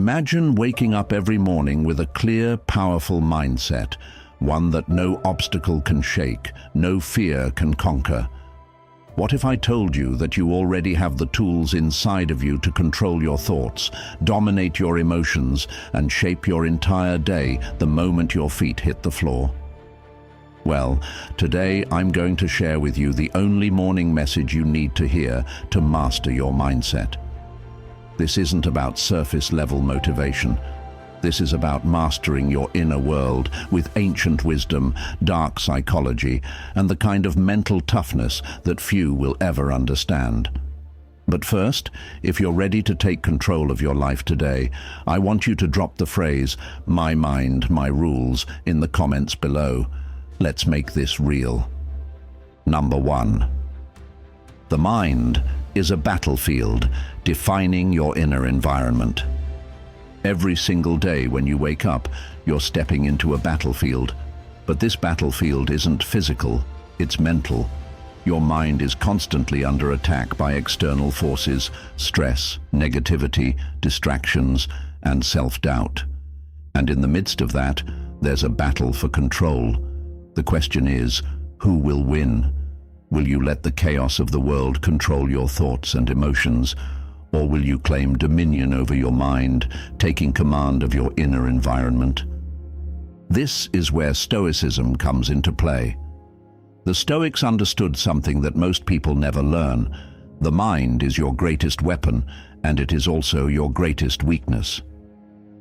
Imagine waking up every morning with a clear, powerful mindset, one that no obstacle can shake, no fear can conquer. What if I told you that you already have the tools inside of you to control your thoughts, dominate your emotions, and shape your entire day the moment your feet hit the floor? Well, today I'm going to share with you the only morning message you need to hear to master your mindset. This isn't about surface-level motivation. This is about mastering your inner world with ancient wisdom, dark psychology, and the kind of mental toughness that few will ever understand. But first, if you're ready to take control of your life today, I want you to drop the phrase, "My mind, my rules," in the comments below. Let's make this real. Number 1. The mind is a battlefield defining your inner environment. Every single day when you wake up, you're stepping into a battlefield. But this battlefield isn't physical, it's mental. Your mind is constantly under attack by external forces, stress, negativity, distractions, and self-doubt. And in the midst of that, there's a battle for control. The question is, who will win? Will you let the chaos of the world control your thoughts and emotions? Or will you claim dominion over your mind, taking command of your inner environment? This is where Stoicism comes into play. The Stoics understood something that most people never learn. The mind is your greatest weapon, and it is also your greatest weakness.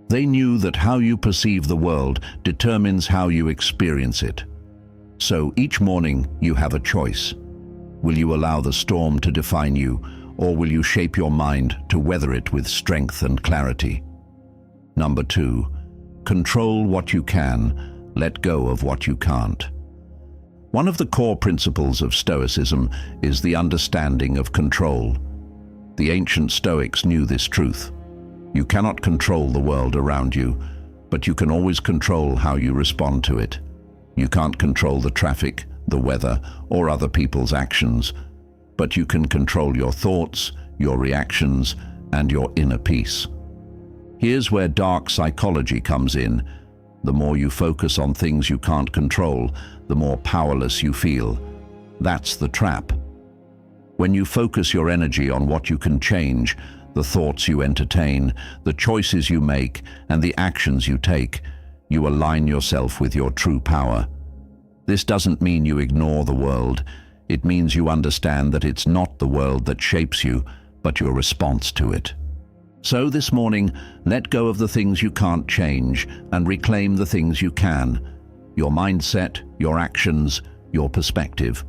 They knew that how you perceive the world determines how you experience it. So each morning you have a choice. Will you allow the storm to define you, or will you shape your mind to weather it with strength and clarity? Number 2, control what you can, let go of what you can't. One of the core principles of Stoicism is the understanding of control. The ancient Stoics knew this truth. You cannot control the world around you, but you can always control how you respond to it. You can't control the traffic, the weather, or other people's actions, but you can control your thoughts, your reactions, and your inner peace. Here's where dark psychology comes in. The more you focus on things you can't control, the more powerless you feel. That's the trap. When you focus your energy on what you can change, the thoughts you entertain, the choices you make, and the actions you take, you align yourself with your true power. This doesn't mean you ignore the world. It means you understand that it's not the world that shapes you, but your response to it. So this morning, let go of the things you can't change and reclaim the things you can. Your mindset, your actions, your perspective.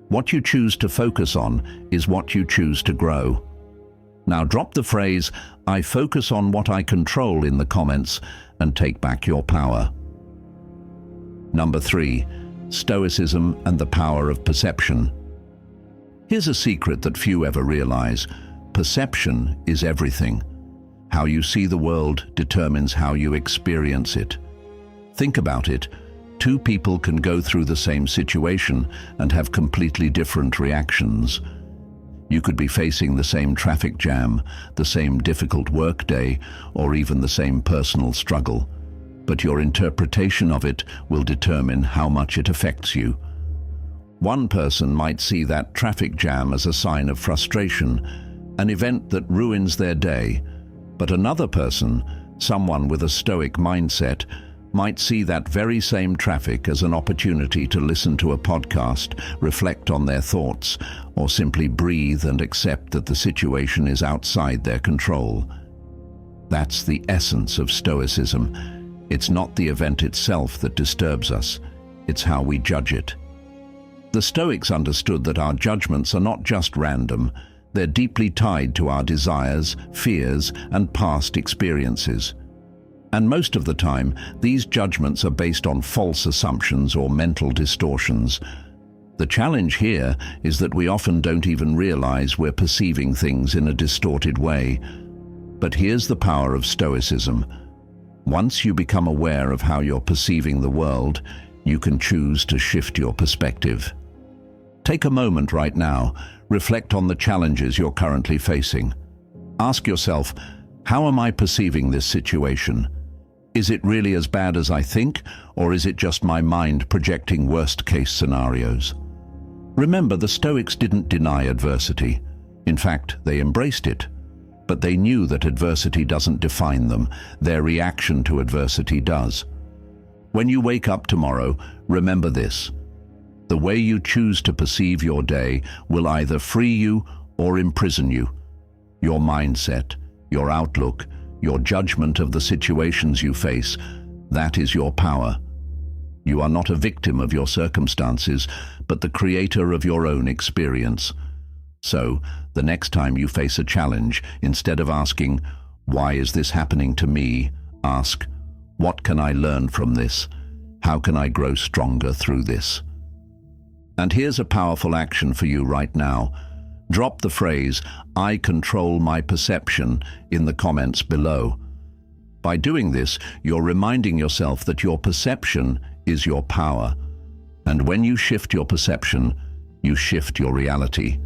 What you choose to focus on is what you choose to grow. Now drop the phrase, "I focus on what I control," in the comments and take back your power. Number 3, Stoicism and the power of perception. Here's a secret that few ever realize. Perception is everything. How you see the world determines how you experience it. Think about it. Two people can go through the same situation and have completely different reactions. You could be facing the same traffic jam, the same difficult workday, or even the same personal struggle. But your interpretation of it will determine how much it affects you. One person might see that traffic jam as a sign of frustration, an event that ruins their day. But another person, someone with a Stoic mindset, might see that very same traffic as an opportunity to listen to a podcast, reflect on their thoughts, or simply breathe and accept that the situation is outside their control. That's the essence of Stoicism. It's not the event itself that disturbs us, it's how we judge it. The Stoics understood that our judgments are not just random, they're deeply tied to our desires, fears, and past experiences. And most of the time, these judgments are based on false assumptions or mental distortions. The challenge here is that we often don't even realize we're perceiving things in a distorted way. But here's the power of Stoicism. Once you become aware of how you're perceiving the world, you can choose to shift your perspective. Take a moment right now, reflect on the challenges you're currently facing. Ask yourself, How am I perceiving this situation? Is it really as bad as I think, or is it just my mind projecting worst-case scenarios? Remember, the Stoics didn't deny adversity. In fact, they embraced it. But they knew that adversity doesn't define them. Their reaction to adversity does. When you wake up tomorrow, remember this. The way you choose to perceive your day will either free you or imprison you. Your mindset, your outlook, your judgment of the situations you face, that is your power. You are not a victim of your circumstances, but the creator of your own experience. So, the next time you face a challenge, instead of asking, "Why is this happening to me?" ask, "What can I learn from this? How can I grow stronger through this?" And here's a powerful action for you right now. Drop the phrase, "I control my perception," in the comments below. By doing this, you're reminding yourself that your perception is your power. And when you shift your perception, you shift your reality.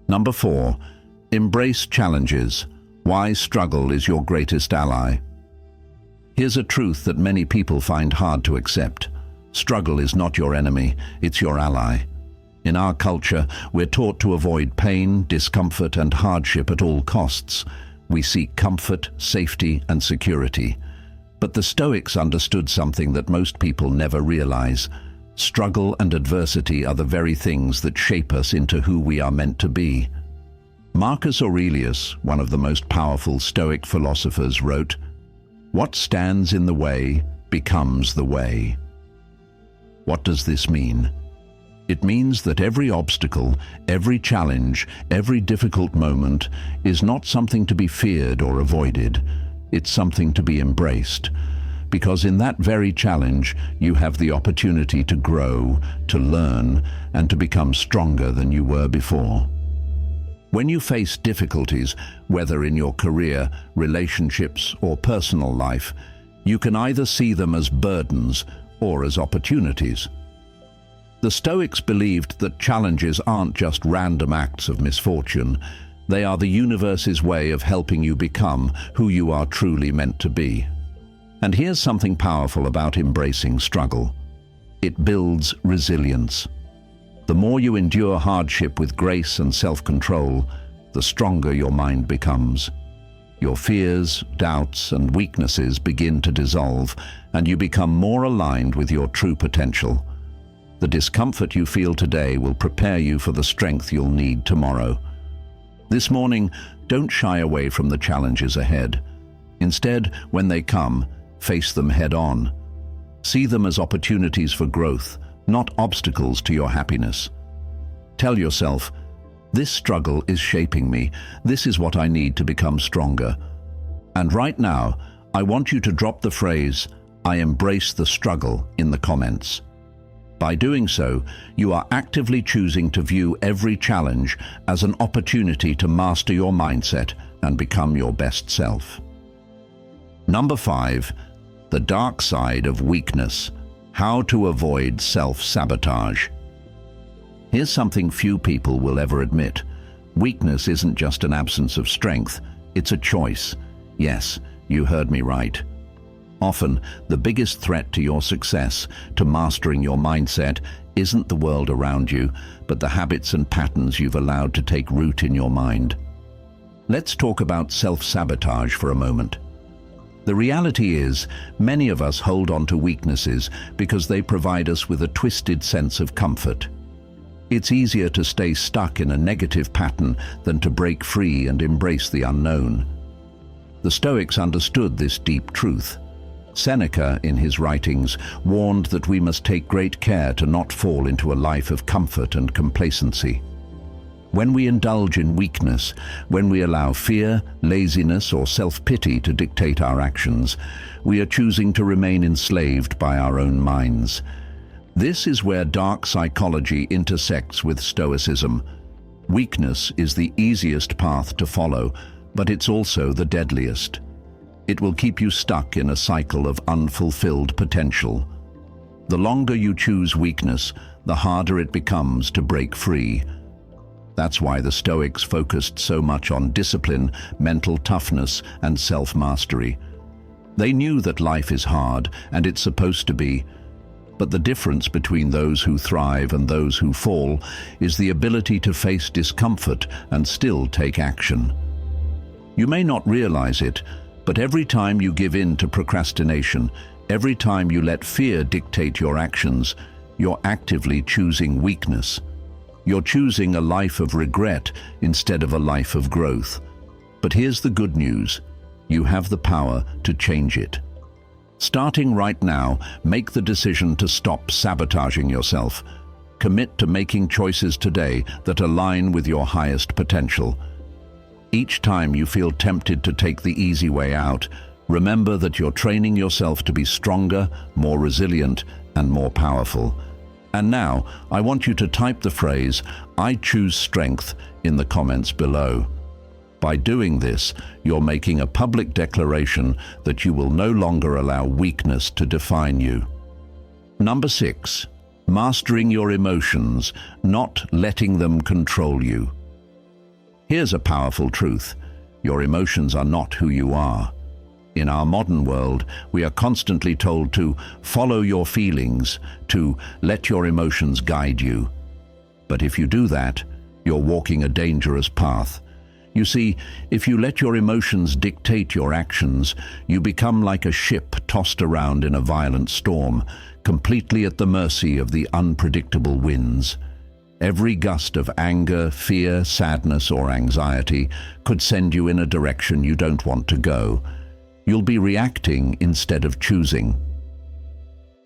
Number 4, embrace challenges. Why struggle is your greatest ally. Here's a truth that many people find hard to accept. Struggle is not your enemy, it's your ally. In our culture, we're taught to avoid pain, discomfort, and hardship at all costs. We seek comfort, safety, and security. But the Stoics understood something that most people never realize. Struggle and adversity are the very things that shape us into who we are meant to be. Marcus Aurelius, one of the most powerful Stoic philosophers, wrote, "What stands in the way becomes the way." What does this mean? It means that every obstacle, every challenge, every difficult moment is not something to be feared or avoided. It's something to be embraced. Because in that very challenge, you have the opportunity to grow, to learn, and to become stronger than you were before. When you face difficulties, whether in your career, relationships, or personal life, you can either see them as burdens or as opportunities. The Stoics believed that challenges aren't just random acts of misfortune. They are the universe's way of helping you become who you are truly meant to be. And here's something powerful about embracing struggle. It builds resilience. The more you endure hardship with grace and self-control, the stronger your mind becomes. Your fears, doubts, and weaknesses begin to dissolve, and you become more aligned with your true potential. The discomfort you feel today will prepare you for the strength you'll need tomorrow. This morning, don't shy away from the challenges ahead. Instead, when they come, face them head-on. See them as opportunities for growth, not obstacles to your happiness. Tell yourself, "This struggle is shaping me. This is what I need to become stronger." And right now, I want you to drop the phrase, "I embrace the struggle," in the comments. By doing so, you are actively choosing to view every challenge as an opportunity to master your mindset and become your best self. Number 5, the dark side of weakness. How to avoid self-sabotage. Here's something few people will ever admit. Weakness isn't just an absence of strength, it's a choice. Yes, you heard me right. Often, the biggest threat to your success, to mastering your mindset, isn't the world around you, but the habits and patterns you've allowed to take root in your mind. Let's talk about self-sabotage for a moment. The reality is, many of us hold on to weaknesses because they provide us with a twisted sense of comfort. It's easier to stay stuck in a negative pattern than to break free and embrace the unknown. The Stoics understood this deep truth. Seneca, in his writings, warned that we must take great care to not fall into a life of comfort and complacency. When we indulge in weakness, when we allow fear, laziness, or self-pity to dictate our actions, we are choosing to remain enslaved by our own minds. This is where dark psychology intersects with Stoicism. Weakness is the easiest path to follow, but it's also the deadliest. It will keep you stuck in a cycle of unfulfilled potential. The longer you choose weakness, the harder it becomes to break free. That's why the Stoics focused so much on discipline, mental toughness, and self-mastery. They knew that life is hard, and it's supposed to be, but the difference between those who thrive and those who fall is the ability to face discomfort and still take action. You may not realize it, but every time you give in to procrastination, every time you let fear dictate your actions, you're actively choosing weakness. You're choosing a life of regret instead of a life of growth. But here's the good news. You have the power to change it. Starting right now, make the decision to stop sabotaging yourself. Commit to making choices today that align with your highest potential. Each time you feel tempted to take the easy way out, remember that you're training yourself to be stronger, more resilient, and more powerful. And now, I want you to type the phrase, "I choose strength," in the comments below. By doing this, you're making a public declaration that you will no longer allow weakness to define you. Number 6, mastering your emotions, not letting them control you. Here's a powerful truth. Your emotions are not who you are. In our modern world, we are constantly told to follow your feelings, to let your emotions guide you. But if you do that, you're walking a dangerous path. You see, if you let your emotions dictate your actions, you become like a ship tossed around in a violent storm, completely at the mercy of the unpredictable winds. Every gust of anger, fear, sadness, or anxiety could send you in a direction you don't want to go. You'll be reacting instead of choosing.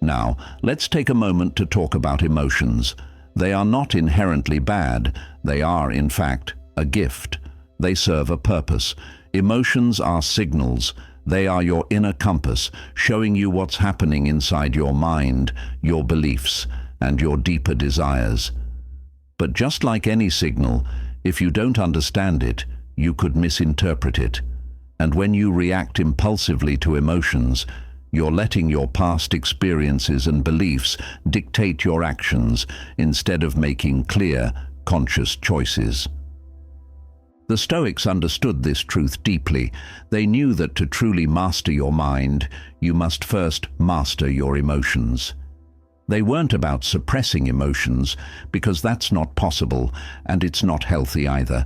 Now, let's take a moment to talk about emotions. They are not inherently bad. They are, in fact, a gift. They serve a purpose. Emotions are signals. They are your inner compass, showing you what's happening inside your mind, your beliefs, and your deeper desires. But just like any signal, if you don't understand it, you could misinterpret it. And when you react impulsively to emotions, you're letting your past experiences and beliefs dictate your actions instead of making clear, conscious choices. The Stoics understood this truth deeply. They knew that to truly master your mind, you must first master your emotions. They weren't about suppressing emotions, because that's not possible, and it's not healthy either.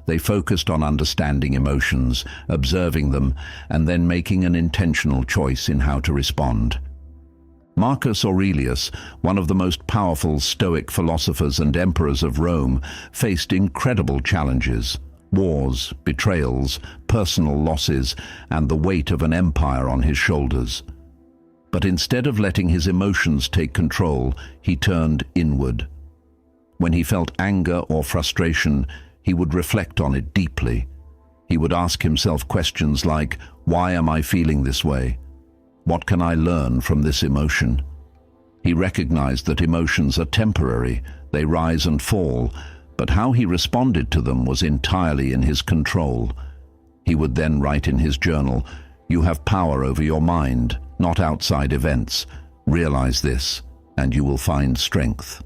They focused on understanding emotions, observing them, and then making an intentional choice in how to respond. Marcus Aurelius, one of the most powerful Stoic philosophers and emperors of Rome, faced incredible challenges: wars, betrayals, personal losses, and the weight of an empire on his shoulders. But instead of letting his emotions take control, he turned inward. When he felt anger or frustration, he would reflect on it deeply. He would ask himself questions like, "Why am I feeling this way? What can I learn from this emotion?" He recognized that emotions are temporary, they rise and fall, but how he responded to them was entirely in his control. He would then write in his journal, "You have power over your mind, not outside events. Realize this, and you will find strength."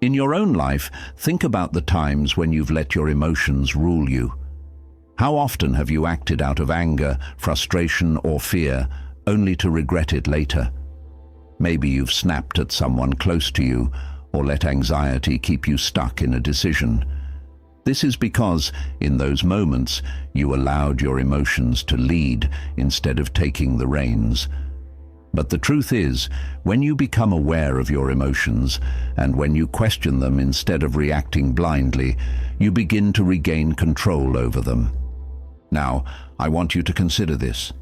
In your own life, think about the times when you've let your emotions rule you. How often have you acted out of anger, frustration, or fear, only to regret it later? Maybe you've snapped at someone close to you, or let anxiety keep you stuck in a decision. This is because, in those moments, you allowed your emotions to lead instead of taking the reins. But the truth is, when you become aware of your emotions, and when you question them instead of reacting blindly, you begin to regain control over them. Now, I want you to consider this.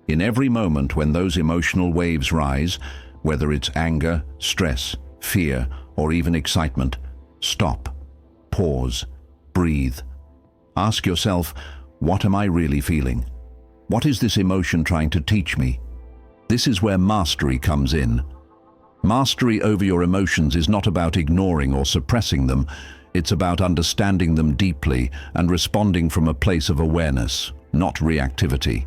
In every moment when those emotional waves rise, whether it's anger, stress, fear, or even excitement, stop, pause, breathe. Ask yourself, what am I really feeling? What is this emotion trying to teach me? This is where mastery comes in. Mastery over your emotions is not about ignoring or suppressing them. It's about understanding them deeply and responding from a place of awareness, not reactivity.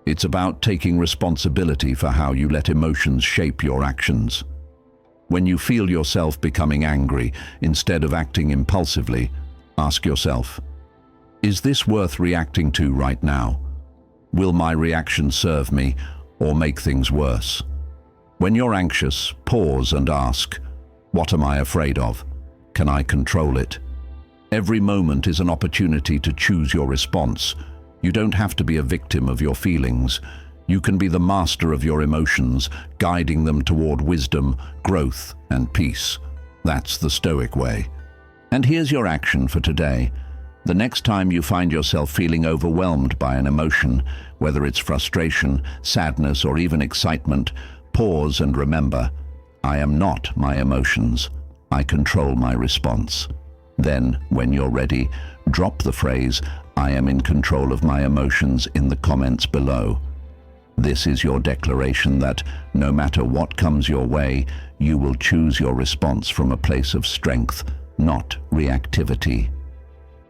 It's about taking responsibility for how you let emotions shape your actions. When you feel yourself becoming angry, instead of acting impulsively, ask yourself, is this worth reacting to right now? Will my reaction serve me or make things worse? When you're anxious, pause and ask, what am I afraid of? Can I control it? Every moment is an opportunity to choose your response. You don't have to be a victim of your feelings. You can be the master of your emotions, guiding them toward wisdom, growth, and peace. That's the Stoic way. And here's your action for today. The next time you find yourself feeling overwhelmed by an emotion, whether it's frustration, sadness, or even excitement, pause and remember, I am not my emotions. I control my response. Then, when you're ready, drop the phrase, I am in control of my emotions in the comments below. This is your declaration that, no matter what comes your way, you will choose your response from a place of strength, not reactivity.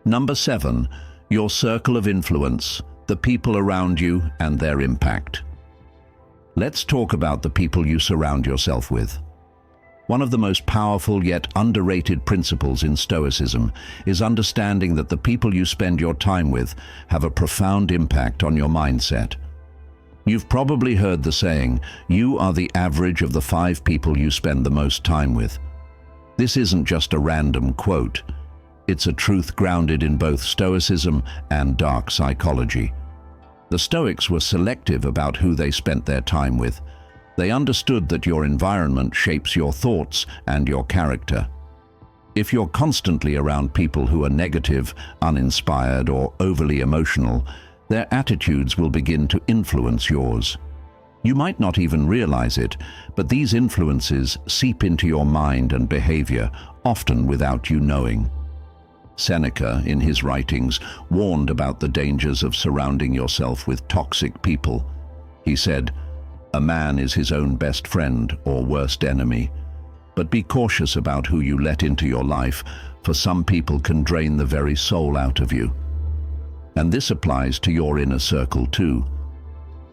Number 7, your circle of influence, the people around you and their impact. Let's talk about the people you surround yourself with. One of the most powerful yet underrated principles in Stoicism is understanding that the people you spend your time with have a profound impact on your mindset. You've probably heard the saying, you are the average of the 5 people you spend the most time with. This isn't just a random quote. It's a truth grounded in both Stoicism and dark psychology. The Stoics were selective about who they spent their time with. They understood that your environment shapes your thoughts and your character. If you're constantly around people who are negative, uninspired, or overly emotional, their attitudes will begin to influence yours. You might not even realize it, but these influences seep into your mind and behavior, often without you knowing. Seneca, in his writings, warned about the dangers of surrounding yourself with toxic people. He said, a man is his own best friend or worst enemy. But be cautious about who you let into your life, for some people can drain the very soul out of you. And this applies to your inner circle too.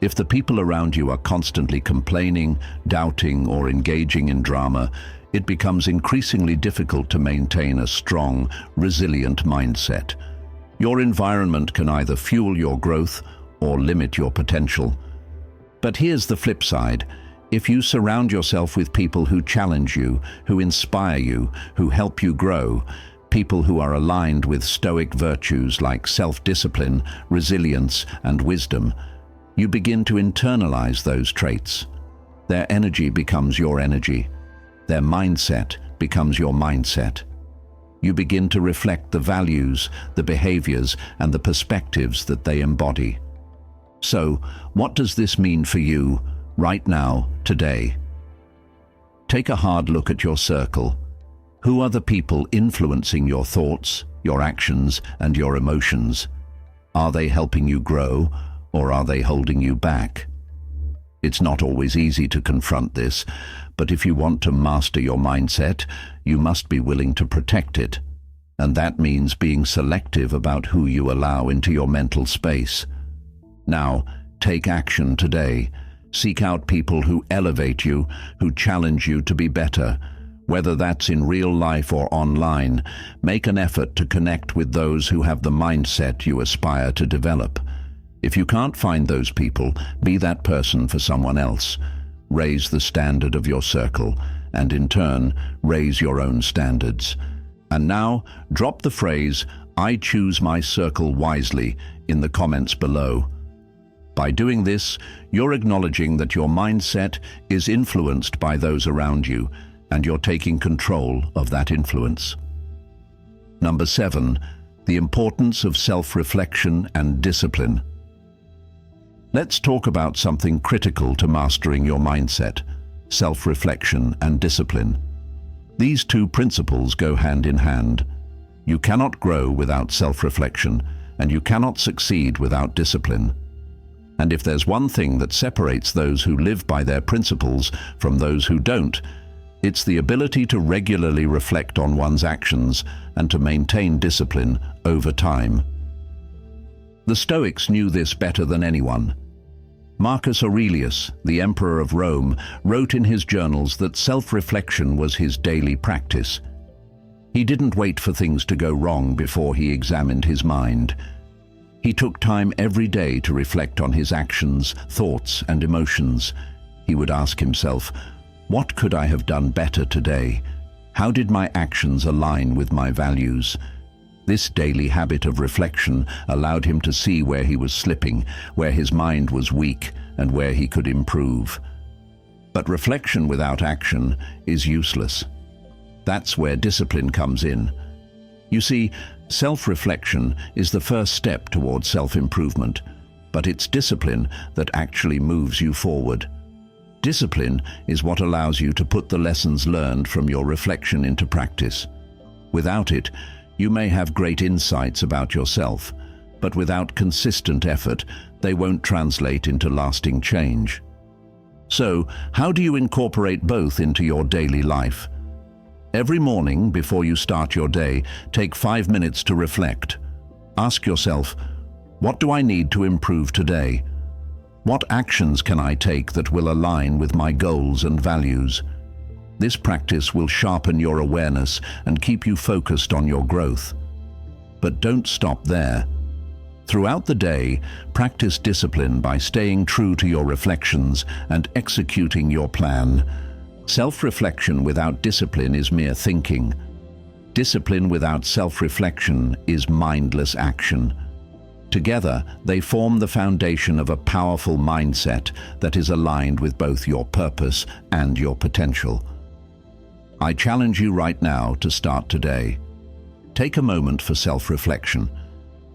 If the people around you are constantly complaining, doubting, or engaging in drama, it becomes increasingly difficult to maintain a strong, resilient mindset. Your environment can either fuel your growth or limit your potential. But here's the flip side. If you surround yourself with people who challenge you, who inspire you, who help you grow, people who are aligned with Stoic virtues like self-discipline, resilience, and wisdom, you begin to internalize those traits. Their energy becomes your energy. Their mindset becomes your mindset. You begin to reflect the values, the behaviors, and the perspectives that they embody. So, what does this mean for you, right now, today? Take a hard look at your circle. Who are the people influencing your thoughts, your actions, and your emotions? Are they helping you grow, or are they holding you back? It's not always easy to confront this, but if you want to master your mindset, you must be willing to protect it. And that means being selective about who you allow into your mental space. Now, take action today. Seek out people who elevate you, who challenge you to be better. Whether that's in real life or online, make an effort to connect with those who have the mindset you aspire to develop. If you can't find those people, be that person for someone else. Raise the standard of your circle, and in turn, raise your own standards. And now, drop the phrase, I choose my circle wisely, in the comments below. By doing this, you're acknowledging that your mindset is influenced by those around you, and you're taking control of that influence. Number 7, the importance of self-reflection and discipline. Let's talk about something critical to mastering your mindset, self-reflection and discipline. These two principles go hand in hand. You cannot grow without self-reflection, and you cannot succeed without discipline. And if there's one thing that separates those who live by their principles from those who don't, it's the ability to regularly reflect on one's actions and to maintain discipline over time. The Stoics knew this better than anyone. Marcus Aurelius, the Emperor of Rome, wrote in his journals that self-reflection was his daily practice. He didn't wait for things to go wrong before he examined his mind. He took time every day to reflect on his actions, thoughts, and emotions. He would ask himself, "What could I have done better today? How did my actions align with my values?" This daily habit of reflection allowed him to see where he was slipping, where his mind was weak, and where he could improve. But reflection without action is useless. That's where discipline comes in. You see, self-reflection is the first step towards self-improvement, but it's discipline that actually moves you forward. Discipline is what allows you to put the lessons learned from your reflection into practice. Without it, you may have great insights about yourself, but without consistent effort, they won't translate into lasting change. So, how do you incorporate both into your daily life? Every morning, before you start your day, take 5 minutes to reflect. Ask yourself, what do I need to improve today? What actions can I take that will align with my goals and values? This practice will sharpen your awareness and keep you focused on your growth. But don't stop there. Throughout the day, practice discipline by staying true to your reflections and executing your plan. Self-reflection without discipline is mere thinking. Discipline without self-reflection is mindless action. Together, they form the foundation of a powerful mindset that is aligned with both your purpose and your potential. I challenge you right now to start today. Take a moment for self-reflection.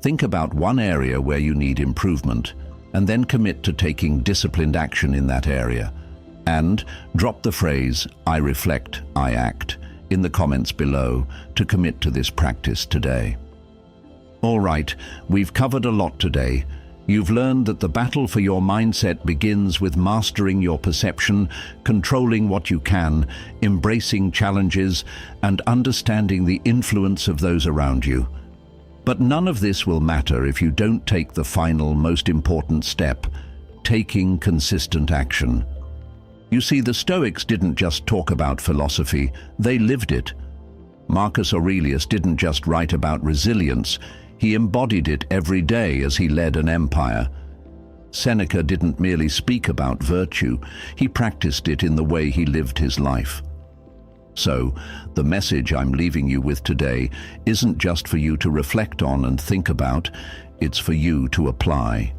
Think about one area where you need improvement, and then commit to taking disciplined action in that area. And drop the phrase, "I reflect, I act," in the comments below to commit to this practice today. All right, we've covered a lot today. You've learned that the battle for your mindset begins with mastering your perception, controlling what you can, embracing challenges, and understanding the influence of those around you. But none of this will matter if you don't take the final, most important step, taking consistent action. You see, the Stoics didn't just talk about philosophy, they lived it. Marcus Aurelius didn't just write about resilience, he embodied it every day as he led an empire. Seneca didn't merely speak about virtue, he practiced it in the way he lived his life. So, the message I'm leaving you with today isn't just for you to reflect on and think about, it's for you to apply.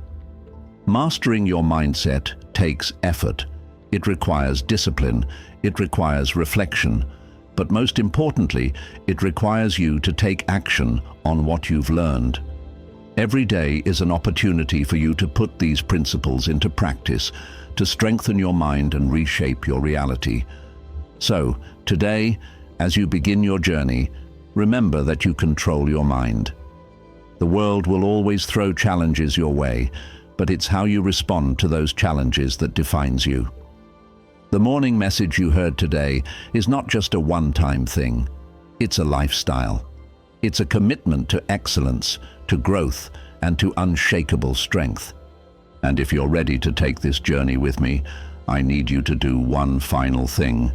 Mastering your mindset takes effort. It requires discipline, it requires reflection, but most importantly, it requires you to take action on what you've learned. Every day is an opportunity for you to put these principles into practice, to strengthen your mind and reshape your reality. So, today, as you begin your journey, remember that you control your mind. The world will always throw challenges your way, but it's how you respond to those challenges that defines you. The morning message you heard today is not just a one-time thing. It's a lifestyle. It's a commitment to excellence, to growth, and to unshakable strength. And if you're ready to take this journey with me, I need you to do one final thing.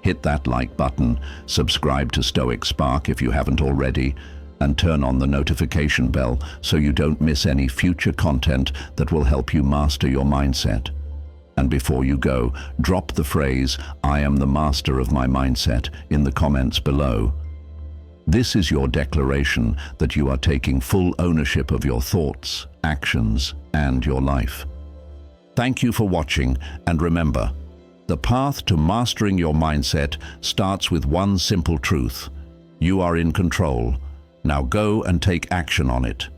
Hit that like button, subscribe to Stoic Spark if you haven't already, and turn on the notification bell so you don't miss any future content that will help you master your mindset. And before you go, drop the phrase, "I am the master of my mindset," in the comments below. This is your declaration that you are taking full ownership of your thoughts, actions, and your life. Thank you for watching, and remember, the path to mastering your mindset starts with one simple truth. You are in control. Now go and take action on it.